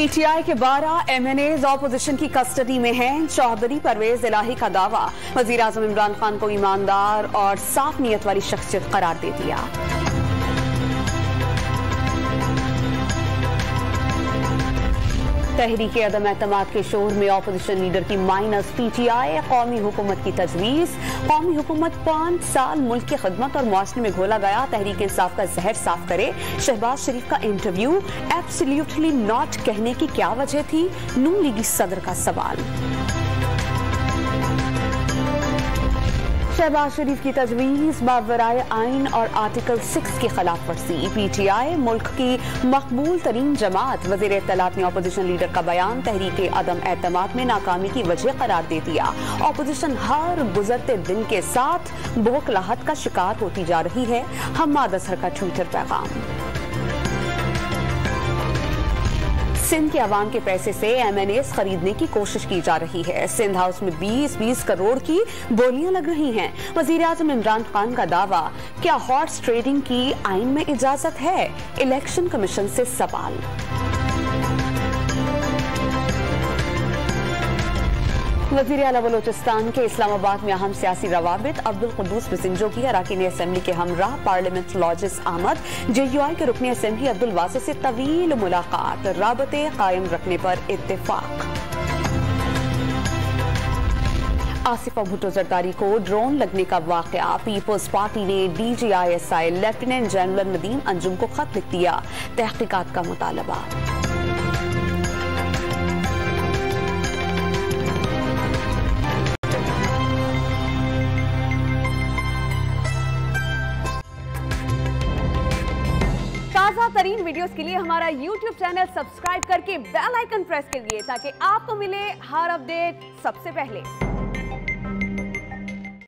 PTI के 12 MNAs opposition की custody में हैं। चौधरी परवेज इलाही का दावा, वजीर आजम इमरान खान को ईमानदार और साफ नीयत वाली शख्सियत करार दे दिया। तहरीके अदम एतमाद के शोर में ऑपोजिशन लीडर की माइनस पीटीआई, कौमी हुकूमत की तजवीज़। कौमी हुकूमत 5 साल मुल्क की खिदमत और मुआशरे में घोला गया, तहरीक इंसाफ का जहर साफ करे। शहबाज शरीफ का इंटरव्यू एब्सोल्युटली नॉट कहने की क्या वजह थी, नून लीगी सदर का सवाल। शहबाज शरीफ की तजवीज़ मावराए आइन और आर्टिकल 6 की खिलाफ वर्जी। पीटीआई मुल्क की मकबूल तरीन जमात, वज़ीर इत्तलात ने ऑपोजिशन लीडर का बयान तहरीके अदम एतमाद में नाकामी की वजह करार दे दिया। ऑपोजिशन हर गुजरते दिन के साथ बौखलाहट का शिकार होती जा रही है। हम्माद अजहर का ट्विटर पैगाम। सिंध के अवाम के पैसे से एमएनएस खरीदने की कोशिश की जा रही है। सिंध हाउस में 20-20 करोड़ की बोलियां लग रही हैं। वजीर आजम इमरान खान का दावा, क्या हॉर्स ट्रेडिंग की आइन में इजाजत है? इलेक्शन कमीशन से सवाल। वज़ीर आला बलोचिस्तान के इस्लामाबाद में अहम सियासी रवाबित अब्दुल कुद्दूस बिसिंजोगी अरकान असेंबली के हमराह पार्लियामेंटोलॉजिस्ट अहमद, जेयूआई के रुकन असेंबली अब्दुल वासित से तवील मुलाकात, राबते कायम रखने पर इत्तेफाक। आसिफा भुट्टो जरदारी को ड्रोन लगने का वाकया, पीपल्स पार्टी ने DGISI lieutenant general Nadeem Anjum को खत लिख दिया, तहकीकात का मुतालबा। ताज़ा तरीन वीडियोस के लिए हमारा YouTube चैनल सब्सक्राइब करके बेल आइकन प्रेस कीजिए ताकि आपको मिले हर अपडेट सबसे पहले।